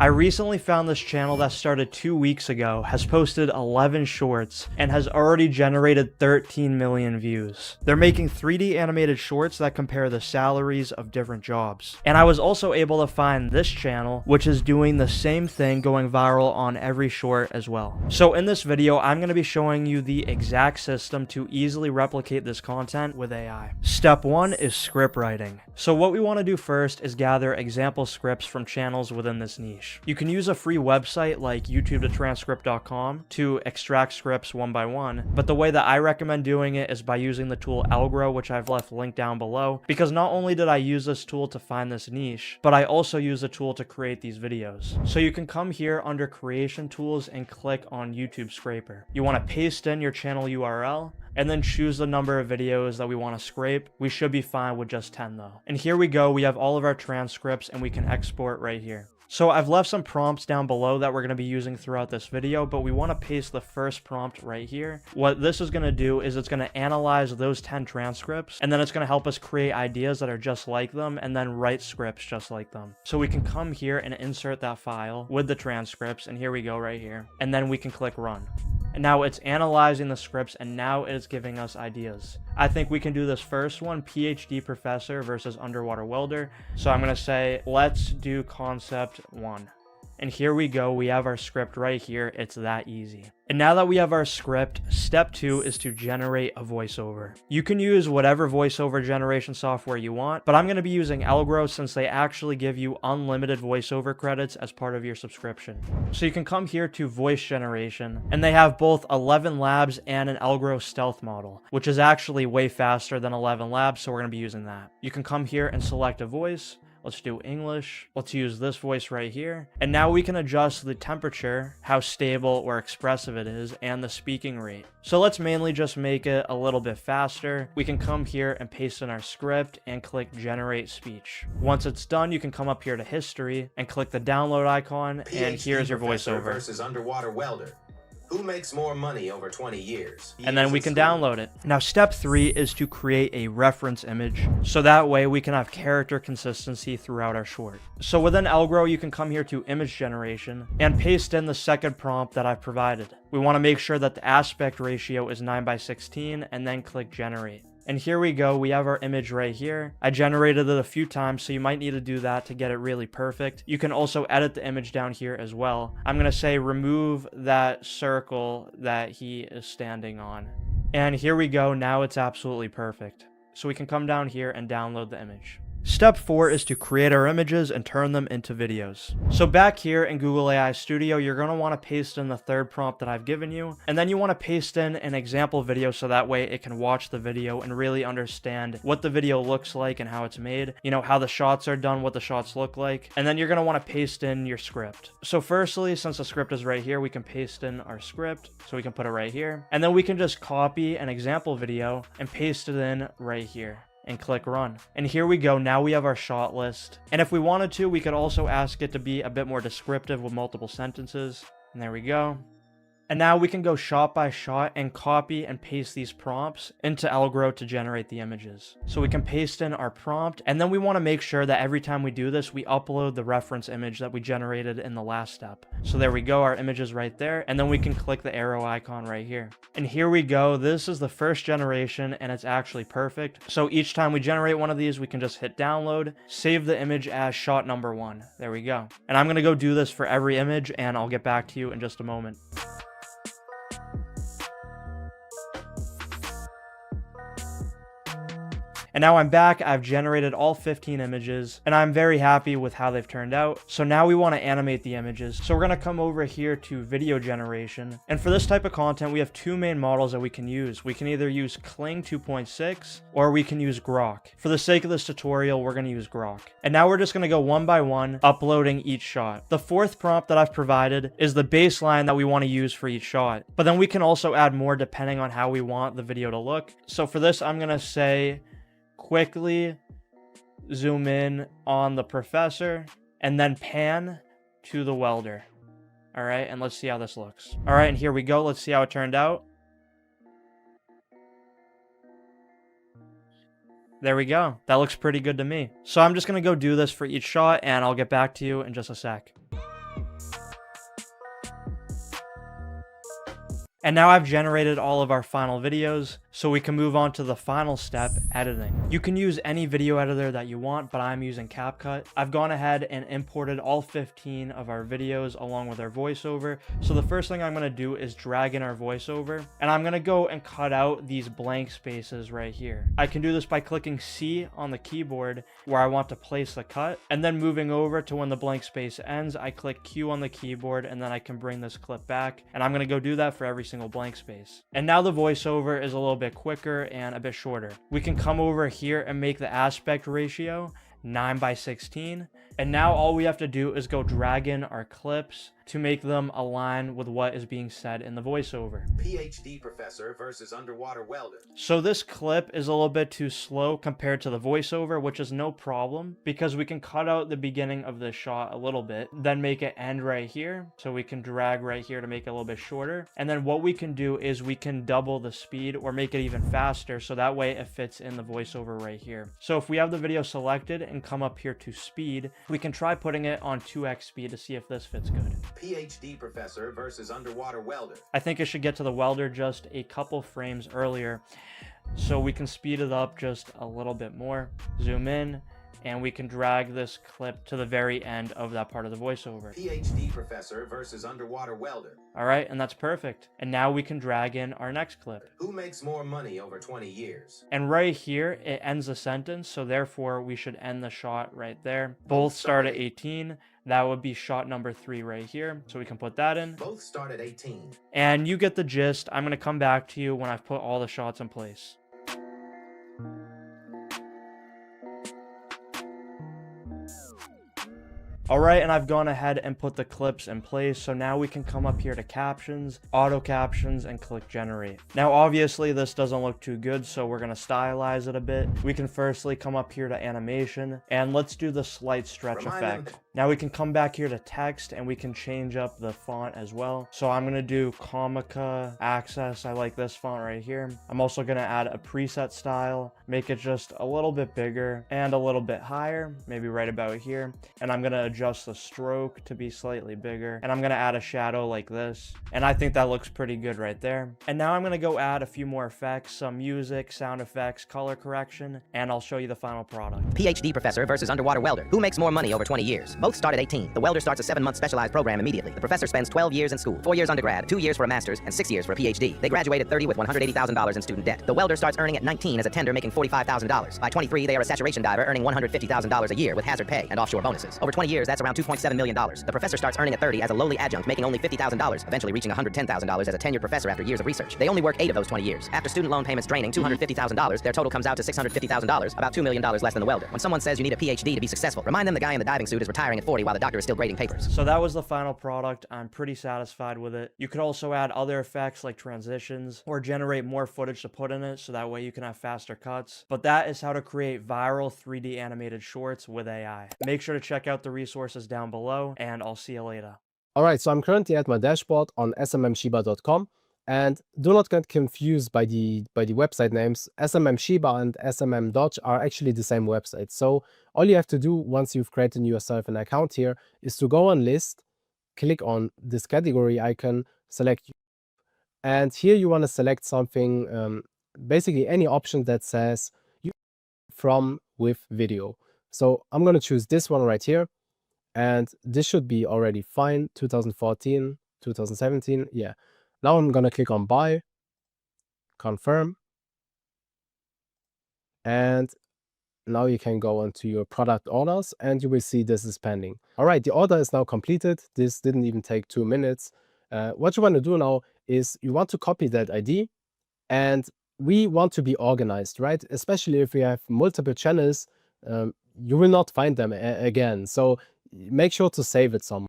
I recently found this channel that started 2 weeks ago, has posted 11 shorts, and has already generated 13 million views. They're making 3D animated shorts that compare the salaries of different jobs. And I was also able to find this channel, which is doing the same thing, going viral on every short as well. So in this video, I'm going to be showing you the exact system to easily replicate this content with AI. Step 1 is script writing. So what we want to do first is gather example scripts from channels within this niche. You can use a free website like youtube2transcript.com to extract scripts one by one, but the way that I recommend doing it is by using the tool Algro, which I've left linked down below, because not only did I use this tool to find this niche, but I also use the tool to create these videos. So you can come here under creation tools and click on YouTube Scraper. You want to paste in your channel URL, and then choose the number of videos that we want to scrape. We should be fine with just 10 though. And here we go, we have all of our transcripts and we can export right here. So I've left some prompts down below that we're going to be using throughout this video, but we want to paste the first prompt right here. What this is going to do is it's going to analyze those 10 transcripts, and then it's going to help us create ideas that are just like them, and then write scripts just like them. So we can come here and insert that file with the transcripts, and here we go right here. And then we can click run. And now it's analyzing the scripts, and now it's giving us ideas. I think we can do this first one, PhD professor versus underwater welder. So I'm going to say, let's do concept 1. And here we go, we have our script right here. It's that easy. And now that we have our script, step 2 is to generate a voiceover. You can use whatever voiceover generation software you want, but I'm going to be using Algro since they actually give you unlimited voiceover credits as part of your subscription. So you can come here to voice generation, and they have both 11 Labs and an Algro stealth model, which is actually way faster than 11 Labs, so we're going to be using that. You can come here and select a voice. Let's do English. Let's use this voice right here. And now we can adjust the temperature, how stable or expressive it is, and the speaking rate. So let's mainly just make it a little bit faster. We can come here and paste in our script and click generate speech. Once it's done, you can come up here to history and click the download icon, and here's your voiceover. Versus underwater welder. Who makes more money over 20 years? And then we can download it. Now, step 3 is to create a reference image. So that way we can have character consistency throughout our short. So within Algro, you can come here to image generation and paste in the second prompt that I've provided. We want to make sure that the aspect ratio is 9:16 and then click generate. And here we go, we have our image right here. I generated it a few times, so you might need to do that to get it really perfect. You can also edit the image down here as well. I'm going to say remove that circle that he is standing on. And here we go, now it's absolutely perfect. So we can come down here and download the image. Step 4 is to create our images and turn them into videos. So back here in Google AI Studio, you're going to want to paste in the third prompt that I've given you, and then you want to paste in an example video so that way it can watch the video and really understand what the video looks like and how it's made, you know, how the shots are done, what the shots look like, and then you're going to want to paste in your script. So firstly, since the script is right here, we can paste in our script, so we can put it right here, and then we can just copy an example video and paste it in right here. And click run. And here we go, now we have our shot list. And if we wanted to, we could also ask it to be a bit more descriptive with multiple sentences. And there we go. And now we can go shot by shot and copy and paste these prompts into Algro to generate the images. So we can paste in our prompt, and then we want to make sure that every time we do this, we upload the reference image that we generated in the last step. So there we go, our image is right there, and then we can click the arrow icon right here. And here we go, this is the first generation, and it's actually perfect. So each time we generate one of these, we can just hit download, save the image as shot number 1. There we go. And I'm going to go do this for every image, and I'll get back to you in just a moment. And now I'm back, I've generated all 15 images, and I'm very happy with how they've turned out. So now we want to animate the images. So we're going to come over here to video generation. And for this type of content, we have 2 main models that we can use. We can either use Kling 2.6 or we can use Grok. For the sake of this tutorial, we're going to use Grok. And now we're just going to go one by one, uploading each shot. The fourth prompt that I've provided is the baseline that we want to use for each shot. But then we can also add more depending on how we want the video to look. So for this, I'm going to say, quickly zoom in on the professor and then pan to the welder. All right, and let's see how this looks. All right, and here we go. Let's see how it turned out. There we go. That looks pretty good to me. So I'm just going to go do this for each shot, and I'll get back to you in just a sec. And now I've generated all of our final videos, so we can move on to the final step, editing. You can use any video editor that you want, but I'm using CapCut. I've gone ahead and imported all 15 of our videos along with our voiceover. So the first thing I'm gonna do is drag in our voiceover, and I'm gonna go and cut out these blank spaces right here. I can do this by clicking C on the keyboard where I want to place the cut, and then moving over to when the blank space ends, I click Q on the keyboard, and then I can bring this clip back, and I'm gonna go do that for every single blank space. And now the voiceover is a little bit quicker and a bit shorter. We can come over here and make the aspect ratio 9:16, and now all we have to do is go drag in our clips to make them align with what is being said in the voiceover. PhD professor versus underwater welder. So this clip is a little bit too slow compared to the voiceover, which is no problem because we can cut out the beginning of this shot a little bit, then make it end right here. So we can drag right here to make it a little bit shorter. And then what we can do is we can double the speed or make it even faster, so that way it fits in the voiceover right here. So if we have the video selected and come up here to speed, we can try putting it on 2x speed to see if this fits good. PhD professor versus underwater welder. I think it should get to the welder just a couple frames earlier, so we can speed it up just a little bit more. Zoom in, and we can drag this clip to the very end of that part of the voiceover. PhD professor versus underwater welder. All right, and that's perfect. And now we can drag in our next clip. Who makes more money over 20 years? And right here, it ends the sentence, so therefore we should end the shot right there. Both start at 18. That would be shot number 3 right here. So we can put that in. Both start at 18. And you get the gist. I'm going to come back to you when I've put all the shots in place. All right, and I've gone ahead and put the clips in place. So now we can come up here to captions, auto captions, and click generate. Now, obviously this doesn't look too good, so we're gonna stylize it a bit. We can firstly come up here to animation, and let's do the slight stretch effect. Now we can come back here to text, and we can change up the font as well. So I'm gonna do Comica Access. I like this font right here. I'm also gonna add a preset style, make it just a little bit bigger and a little bit higher, maybe right about here. And I'm gonna adjust the stroke to be slightly bigger, and I'm gonna add a shadow like this, and I think that looks pretty good right there. And now I'm gonna go add a few more effects, some music, sound effects, color correction, and I'll show you the final product. PhD professor versus underwater welder. Who makes more money over 20 years? Both start at 18. The welder starts a 7-month specialized program immediately. The professor spends 12 years in school, 4 years undergrad, 2 years for a master's, and 6 years for a PhD. They graduate at 30 with $180,000 in student debt. The welder starts earning at 19 as a tender, making $45,000. By 23, they are a saturation diver, earning $150,000 a year with hazard pay and offshore bonuses. Over 20 years, that's around $2.7 million. The professor starts earning at 30 as a lowly adjunct, making only $50,000, eventually reaching $110,000 as a tenured professor after years of research. They only work 8 of those 20 years. After student loan payments draining $250,000, their total comes out to $650,000, about $2 million less than the welder. When someone says you need a PhD to be successful, remind them the guy in the diving suit is retiring at 40 while the doctor is still grading papers. So that was the final product. I'm pretty satisfied with it. You could also add other effects like transitions or generate more footage to put in it, so that way you can have faster cuts. But that is how to create viral 3D animated shorts with AI. Make sure to check out the resources down below, and I'll see you later. All right, so I'm currently at my dashboard on smmshiba.com, and do not get confused by the website names. SMMShiba and SMMDodge are actually the same website. So all you have to do once you've created yourself an account here is to go on list, click on this category icon, select, and here you want to select something, basically any option that says you from with video. So I'm going to choose this one right here, and this should be already fine. 2014, 2017, yeah. Now I'm going to click on buy, confirm, and now you can go onto your product orders, and you will see this is pending. All right, the order is now completed. This didn't even take 2 minutes. What you want to do now is you want to copy that ID, and we want to be organized, right? Especially if we have multiple channels, you will not find them again. So make sure to save it somewhere.